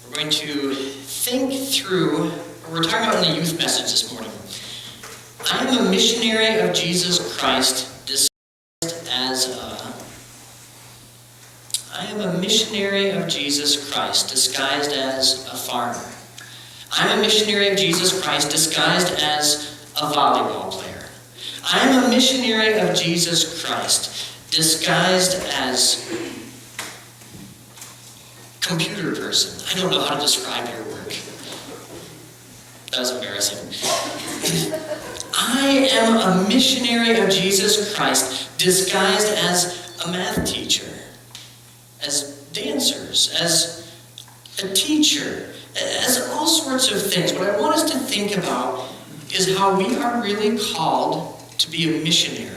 We're going to think through, we're talking about in the youth message this morning. I am a missionary of Jesus Christ disguised as a... I am a missionary of Jesus Christ disguised as a farmer. I'm a missionary of Jesus Christ disguised as a volleyball player. I am a missionary of Jesus Christ disguised as computer person. I don't know how to describe your work. That was embarrassing. I am a missionary of Jesus Christ disguised as a math teacher, as dancers, as a teacher, as all sorts of things. What I want us to think about is how we are really called to be a missionary.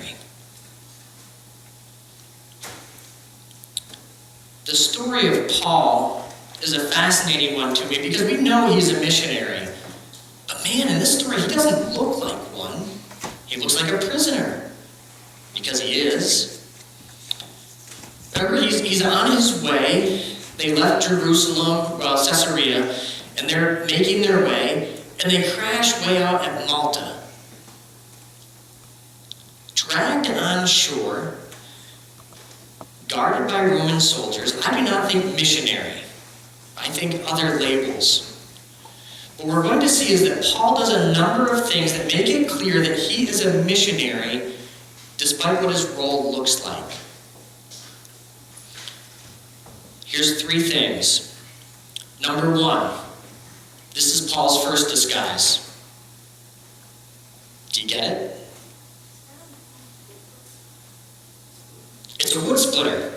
The story of Paul is a fascinating one to me because we know he's a missionary. But man, in this story, he doesn't look like one. He looks like a prisoner. Because he is. Remember, he's on his way. They left Jerusalem, Caesarea, and they're making their way, and they crash way out at Malta. Dragged on shore, guarded by Roman soldiers. I do not think missionary. I think other labels. What we're going to see is that Paul does a number of things that make it clear that he is a missionary despite what his role looks like. Here's three things. Number one, this is Paul's first disguise. Do you get it? It's a wood splitter.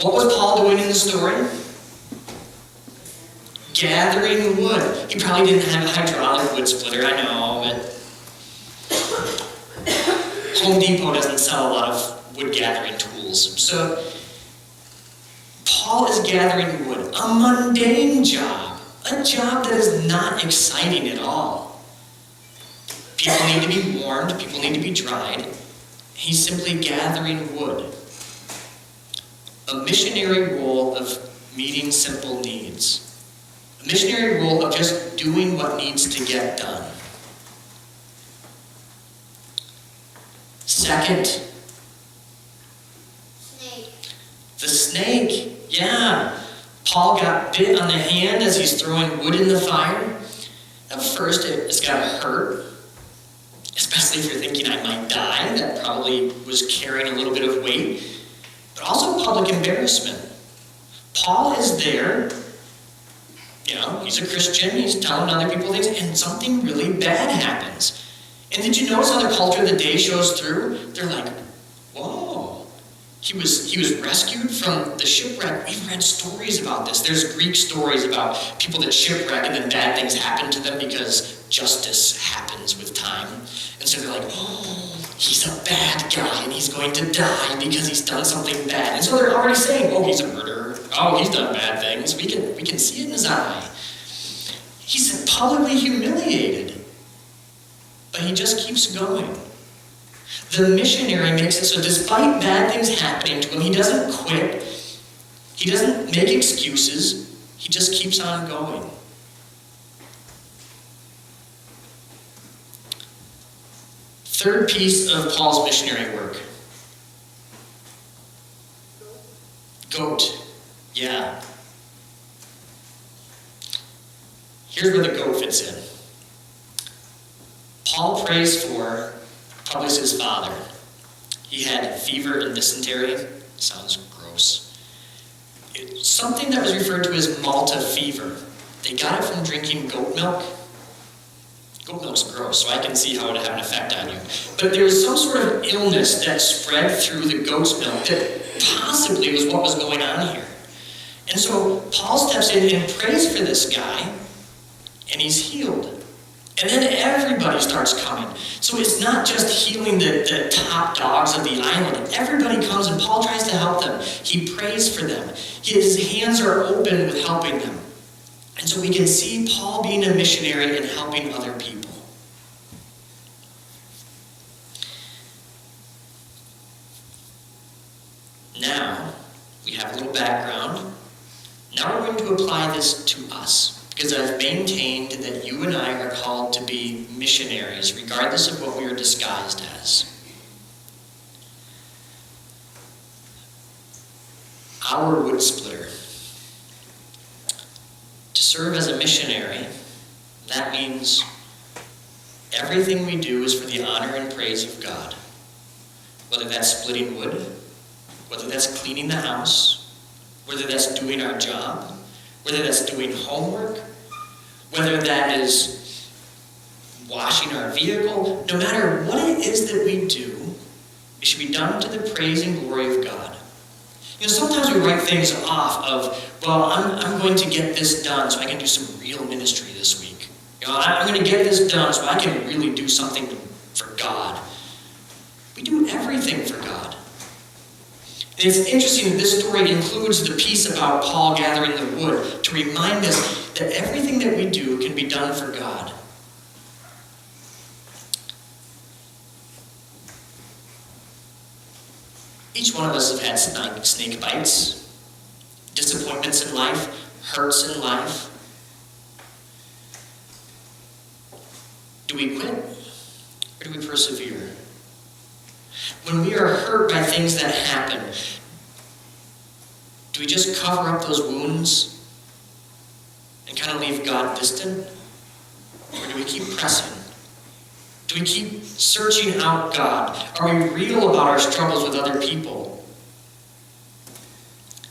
What was Paul doing in the story? Gathering wood. He probably didn't have a hydraulic wood splitter, I know, but Home Depot doesn't sell a lot of wood gathering tools. So Paul is gathering wood, a mundane job, a job that is not exciting at all. People need to be warmed, people need to be dried. He's simply gathering wood. A missionary role of meeting simple needs. A missionary role of just doing what needs to get done. Second, Snake. The snake. Yeah. Paul got bit on the hand as he's throwing wood in the fire. At first, it's got to hurt. Especially if you're thinking I might die. That probably was carrying a little bit of weight. But also public embarrassment. Paul is there. You know, he's a Christian. He's telling other people things. And something really bad happens. And did you notice how the culture of the day shows through? They're like, whoa. He was rescued from the shipwreck. We've read stories about this. There's Greek stories about people that shipwreck and then bad things happen to them because justice happens with time. And so they're like, oh, he's a bad guy and he's going to die because he's done something bad. And so they're already saying, oh, he's a murderer. Oh, he's done bad things. We can see it in his eye. He's publicly humiliated. But he just keeps going. The missionary makes it so despite bad things happening to him, he doesn't quit. He doesn't make excuses. He just keeps on going. Third piece of Paul's missionary work. Goat. Yeah. Here's where the goat fits in. Paul prays for Publius' father. He had fever and dysentery. Sounds gross. It's something that was referred to as Malta fever. They got it from drinking goat milk. Goat milk's gross, so I can see how it would have an effect on you. But there was some sort of illness that spread through the goat's milk that possibly was what was going on here. And so Paul steps in and prays for this guy, and he's healed. And then everybody starts coming. So it's not just healing the top dogs of the island. Everybody comes and Paul tries to help them. He prays for them. His hands are open with helping them. And so we can see Paul being a missionary and helping other people. Now, we have a little background. Now we're going to apply this to us, because I've maintained that you and I are called to be missionaries, regardless of what we are disguised as. Our wood splitter. To serve as a missionary, that means everything we do is for the honor and praise of God. Whether that's splitting wood, whether that's cleaning the house, whether that's doing our job, whether that's doing homework, whether that is washing our vehicle, no matter what it is that we do, it should be done to the praise and glory of God. You know, sometimes we write things off of, well, I'm going to get this done so I can do some real ministry this week. You know, I'm going to get this done so I can really do something for God. We do everything for God. And it's interesting that this story includes the piece about Paul gathering the wood to remind us that everything that we do can be done for God. Each one of us have had snake bites, disappointments in life, hurts in life. Do we quit or do we persevere? When we are hurt by things that happen, do we just cover up those wounds and kind of leave God distant? Or do we keep pressing? Do we keep searching out God? Are we real about our struggles with other people?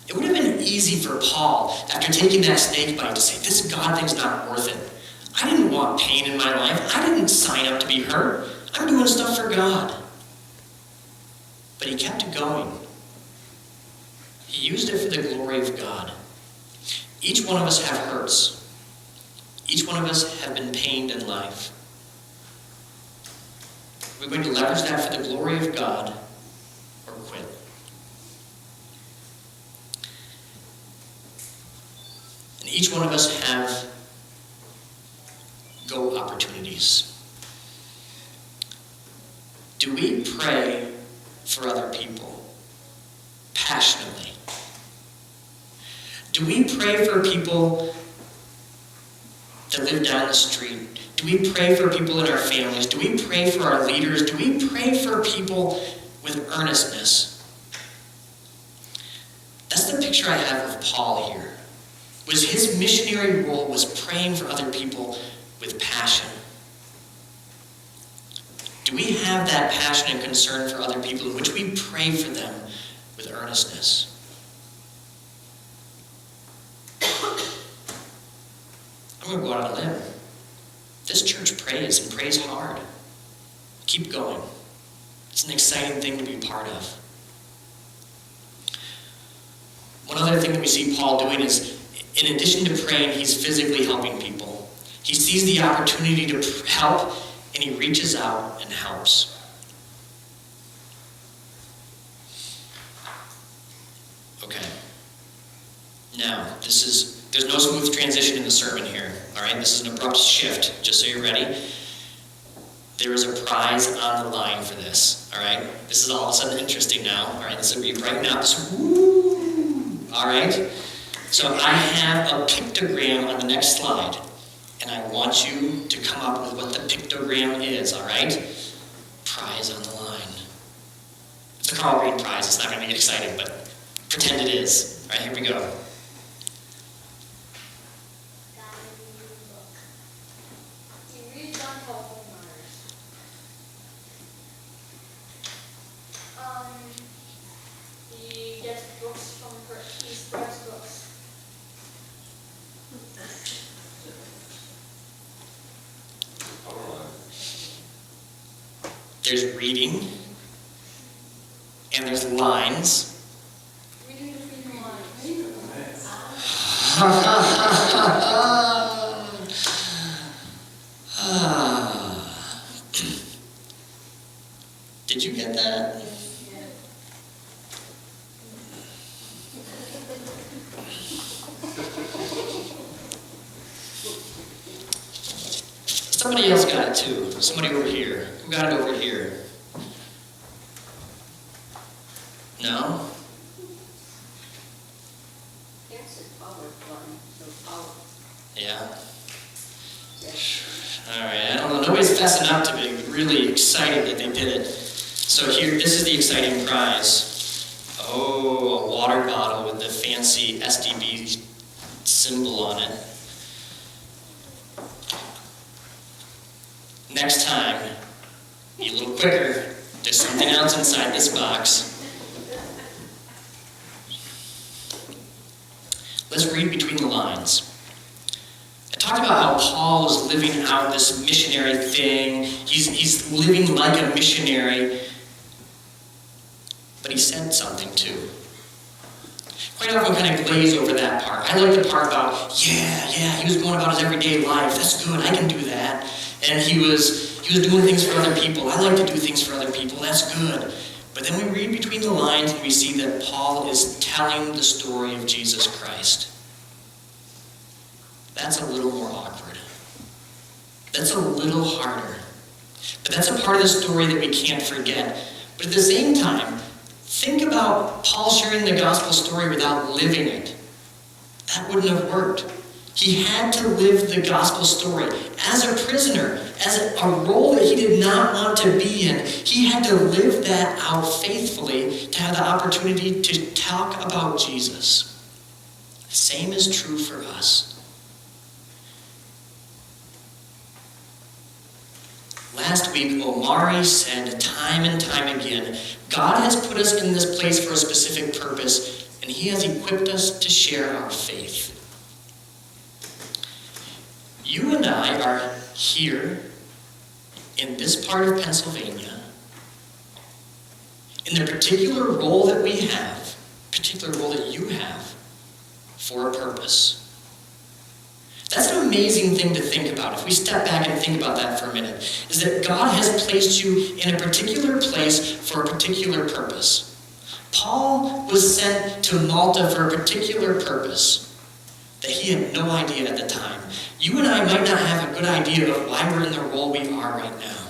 It would have been easy for Paul, after taking that snake bite, to say, this God thing's not worth it. I didn't want pain in my life. I didn't sign up to be hurt. I'm doing stuff for God. But he kept it going. He used it for the glory of God. Each one of us have hurts. Each one of us have been pained in life. We're going to leverage that for the glory of God or quit. And each one of us have go opportunities. Do we pray for other people passionately? Do we pray for people that live down the street? Do we pray for people in our families? Do we pray for our leaders? Do we pray for people with earnestness? That's the picture I have of Paul here. Was his missionary role was praying for other people with passion. Do we have that passion and concern for other people in which we pray for them with earnestness? I'm going to go out on a limb. This church prays and prays hard. Keep going. It's an exciting thing to be part of. One other thing that we see Paul doing is, in addition to praying, he's physically helping people. He sees the opportunity to help, and he reaches out and helps. Okay. Now, there's no smooth transition in the sermon here. All right, this is an abrupt shift, just so you're ready. There is a prize on the line for this. All right, this is all of a sudden interesting now. All right, this will be right now. Woo! All right. So I have a pictogram on the next slide, and I want you to come up with what the pictogram is. All right, prize on the line. It's a Carl Green prize. It's not going to make it exciting, but pretend it is. All right, here we go. He gets books from her. He spreads books. There's reading, and there's lines. Reading between the lines. Did you get that? Somebody else got it too. Somebody over here. Who got it over here? No? Yes, it's public. Yeah. All right, I don't know. Nobody's fessing up to be really excited that they did it. So here, this is the exciting prize. Oh, a water bottle with the fancy SDB symbol on it. Next time, be a little quicker. There's something else inside this box. Let's read between the lines. I talked about how Paul is living out this missionary thing. He's living like a missionary. But he said something too. Quite often kind of glaze over that part. I like the part about, he was going about his everyday life. That's good, I can do that. And he was doing things for other people. I like to do things for other people. That's good. But then we read between the lines and we see that Paul is telling the story of Jesus Christ. That's a little more awkward. That's a little harder. But that's a part of the story that we can't forget. But at the same time, think about Paul sharing the gospel story without living it. That wouldn't have worked. He had to live the gospel story as a prisoner, as a role that he did not want to be in. He had to live that out faithfully to have the opportunity to talk about Jesus. The same is true for us. Last week, Omari said time and time again, God has put us in this place for a specific purpose, and he has equipped us to share our faith. You and I are here in this part of Pennsylvania in the particular role that we have, particular role that you have, for a purpose. That's an amazing thing to think about. If we step back and think about that for a minute, is that God has placed you in a particular place for a particular purpose. Paul was sent to Malta for a particular purpose that he had no idea at the time. You and I might not have a good idea of why we're in the role we are right now.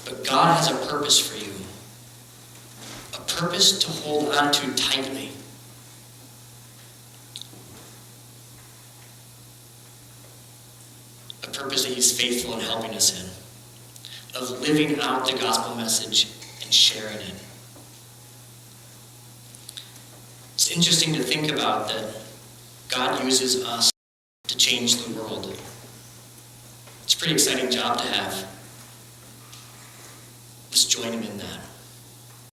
But God has a purpose for you. A purpose to hold on to tightly. A purpose that he's faithful in helping us in. Of living out the gospel message and sharing it. It's interesting to think about that God uses us to change the world. It's a pretty exciting job to have.